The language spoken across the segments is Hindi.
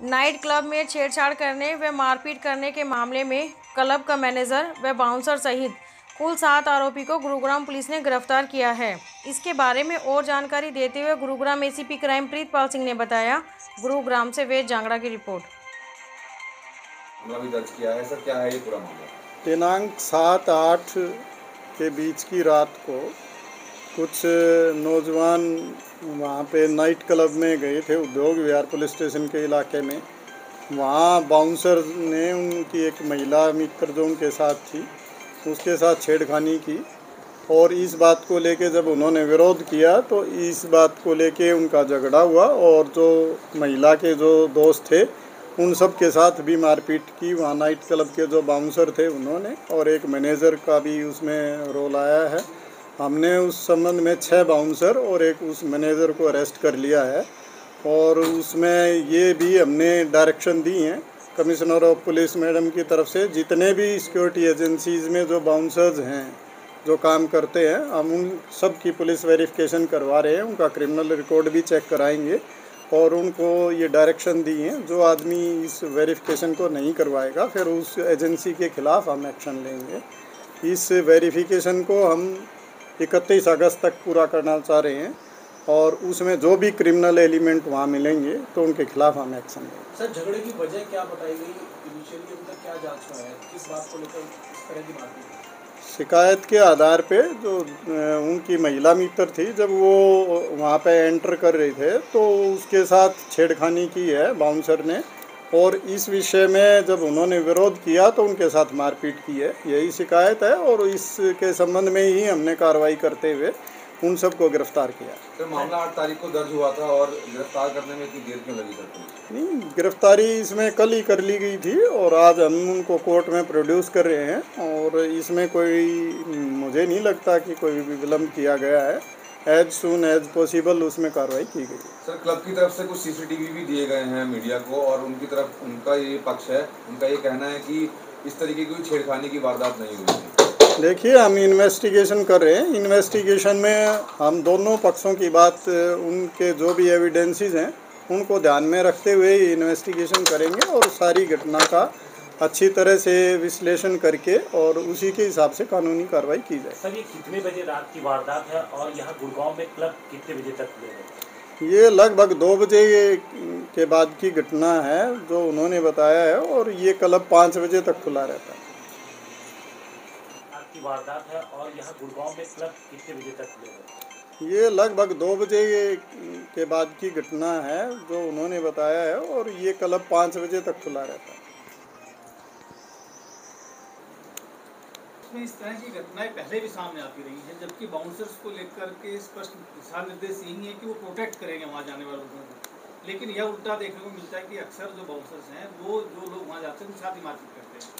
नाइट क्लब में छेड़छाड़ करने व मारपीट करने के मामले में क्लब का मैनेजर व बाउंसर सहित कुल 7 आरोपी को गुरुग्राम पुलिस ने गिरफ्तार किया है। इसके बारे में और जानकारी देते हुए गुरुग्राम एसीपी क्राइम प्रीतपाल सिंह ने बताया। गुरुग्राम से वेद जांगड़ा की रिपोर्ट। मामला भी दर्ज किया है। सर, क्या है ये पूरा मामला? दिनांक 7-8 के बीच की रात को कुछ नौजवान वहाँ पे नाइट क्लब में गए थे, उद्योग विहार पुलिस स्टेशन के इलाके में। वहाँ बाउंसर ने उनकी एक महिला मित्र जो उनके साथ थी उसके साथ छेड़खानी की और इस बात को लेके जब उन्होंने विरोध किया तो इस बात को लेके उनका झगड़ा हुआ और जो महिला के जो दोस्त थे उन सब के साथ भी मारपीट की। वहाँ नाइट क्लब के जो बाउंसर थे उन्होंने और एक मैनेजर का भी उसमें रोल आया है। हमने उस संबंध में 6 बाउंसर और एक उस मैनेजर को अरेस्ट कर लिया है और उसमें ये भी हमने डायरेक्शन दी हैं कमिश्नर ऑफ पुलिस मैडम की तरफ से, जितने भी सिक्योरिटी एजेंसीज़ में जो बाउंसर्स हैं जो काम करते हैं हम उन सब की पुलिस वेरिफिकेशन करवा रहे हैं, उनका क्रिमिनल रिकॉर्ड भी चेक कराएंगे और उनको ये डायरेक्शन दी हैं जो आदमी इस वेरिफिकेशन को नहीं करवाएगा फिर उस एजेंसी के ख़िलाफ़ हम एक्शन लेंगे। इस वेरिफिकेशन को हम 31 अगस्त तक पूरा करना चाह रहे हैं और उसमें जो भी क्रिमिनल एलिमेंट वहाँ मिलेंगे तो उनके खिलाफ हम एक्शन लेंगे। सर, झगड़े की वजह क्या बताई गई? इनिशियली अभी तक क्या जांच में है? किस बात को लेकर इस तरह की मारपीट? शिकायत के आधार पे जो उनकी महिला मित्र थी जब वो वहाँ पे एंटर कर रहे थे तो उसके साथ छेड़खानी की है बाउंसर ने और इस विषय में जब उन्होंने विरोध किया तो उनके साथ मारपीट की है, यही शिकायत है और इसके संबंध में ही हमने कार्रवाई करते हुए उन सबको गिरफ्तार किया। तो मामला 8 तारीख को दर्ज हुआ था और गिरफ्तार करने में इतनी देर क्यों लगी सर? नहीं, गिरफ्तारी इसमें कल ही कर ली गई थी और आज हम उनको कोर्ट में प्रोड्यूस कर रहे हैं और इसमें कोई मुझे नहीं लगता कि कोई भी विलम्ब किया गया है। एज सून एज पॉसिबल उसमें कार्रवाई की गई। सर, क्लब की तरफ से कुछ सीसीटीवी भी दिए गए हैं मीडिया को और उनकी तरफ उनका ये पक्ष है, उनका ये कहना है कि इस तरीके की छेड़खानी की वारदात नहीं हुई थी। देखिए, हम इन्वेस्टिगेशन कर रहे हैं, इन्वेस्टिगेशन में हम दोनों पक्षों की बात उनके जो भी एविडेंसेस हैं उनको ध्यान में रखते हुए इन्वेस्टिगेशन करेंगे और सारी घटना का अच्छी तरह से विश्लेषण करके और उसी के हिसाब से कानूनी कार्रवाई की जाए। सर, ये कितने बजे रात की वारदात है और यहाँ गुड़गांव में क्लब कितने बजे तक खुले हैं? ये लगभग 2 बजे के बाद की घटना है जो उन्होंने बताया है और ये क्लब 5 बजे तक खुला रहता है। रात की वारदात है और यहाँ गुड़गांव में क्लब कितने बजे तक खुले हैं? ये लगभग 2 बजे के बाद की घटना है जो उन्होंने बताया है और ये क्लब 5 बजे तक खुला रहता है। इस तरह की घटनाएं पहले भी सामने आती रही हैं, जबकि बाउंसर्स को लेकर के स्पष्ट दिशा निर्देश यही है कि वो प्रोटेक्ट करेंगे वहाँ जाने वाले लोगों को, लेकिन यह उल्टा देखने को मिलता है कि अक्सर जो बाउंसर्स हैं वो जो लोग वहाँ जाते हैं उनके साथ ही मारपीट करते हैं।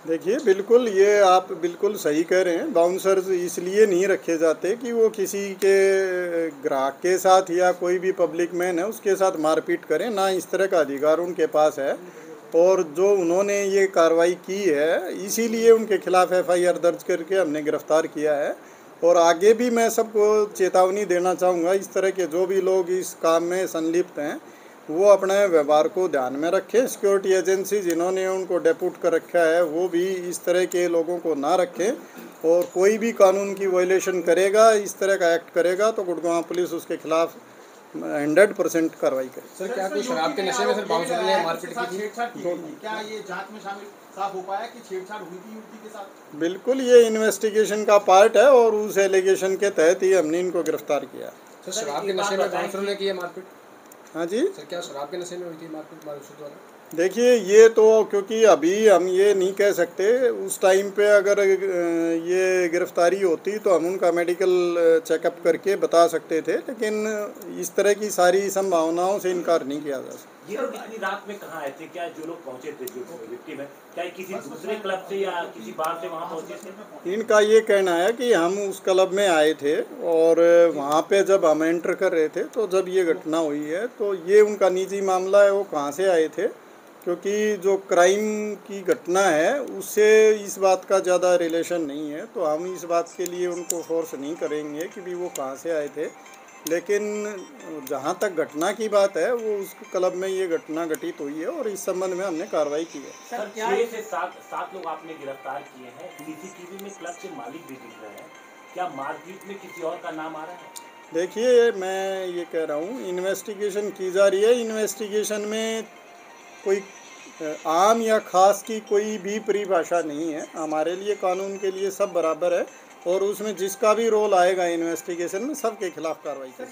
देखिए, बिल्कुल ये आप बिल्कुल सही कह रहे हैं। बाउंसर्स इसलिए नहीं रखे जाते कि वो किसी के ग्राहक के साथ या कोई भी पब्लिक मैन है उसके साथ मारपीट करें, ना इस तरह का अधिकार उनके पास है और जो उन्होंने ये कार्रवाई की है इसीलिए उनके खिलाफ FIR दर्ज करके हमने गिरफ्तार किया है और आगे भी मैं सबको चेतावनी देना चाहूँगा, इस तरह के जो भी लोग इस काम में संलिप्त हैं वो अपने व्यवहार को ध्यान में रखें। सिक्योरिटी एजेंसी जिन्होंने उनको डेप्यूट कर रखा है वो भी इस तरह के लोगों को ना रखें और कोई भी कानून की वायलेशन करेगा, इस तरह का एक्ट करेगा तो गुड़गांव पुलिस उसके खिलाफ 100% कार्रवाई करे। सर, क्या कोई शराब के नशे में सर बाउंसर ने मारपीट की थी? क्या ये जांच में शामिल साफ हो पाया कि छेड़छाड़ हुई थी युवती के साथ? बिल्कुल, ये इन्वेस्टिगेशन का पार्ट है और उस एलिगेशन के तहत ही हमने इनको गिरफ्तार किया। सर, शराब के नशे में बाउंसर ने की है मारपीट? हाँ जी सर, क्या शराब के नशे में हुई थी मारपीट बाउंसर द्वारा? देखिए, ये तो क्योंकि अभी हम ये नहीं कह सकते, उस टाइम पे अगर ये गिरफ्तारी होती तो हम उनका मेडिकल चेकअप करके बता सकते थे, लेकिन इस तरह की सारी संभावनाओं से इनकार नहीं किया जा सकता। ये लोग इतनी रात में कहाँ आए थे? क्या जो लोग पहुँचे थे जो विक्टिम है क्या किसी दूसरे क्लब से या किसी बार से वहाँ पहुँचे थे? इनका ये कहना है कि हम उस क्लब में आए थे और वहाँ पे जब हम एंटर कर रहे थे तो जब ये घटना हुई है तो ये उनका निजी मामला है, वो कहाँ से आए थे, क्योंकि जो क्राइम की घटना है उससे इस बात का ज़्यादा रिलेशन नहीं है तो हम इस बात के लिए उनको फोर्स नहीं करेंगे कि भी वो कहाँ से आए थे। लेकिन जहाँ तक घटना की बात है वो उस क्लब में ये घटना घटित हुई है और इस संबंध में हमने कार्रवाई की है। सर 6 से 7 लोग आपने गिरफ्तार किए हैं। सीसीटीवी में क्लब के मालिक भी दिख रहे हैं, क्या मारपीट में किसी और का नाम आ रहा है? देखिए, मैं ये कह रहा हूँ इन्वेस्टिगेशन की जा रही है। इन्वेस्टिगेशन में कोई आम या ख़ास की कोई भी परिभाषा नहीं है। हमारे लिए कानून के लिए सब बराबर है और उसमें जिसका भी रोल आएगा इन्वेस्टिगेशन में सबके खिलाफ कार्रवाई की।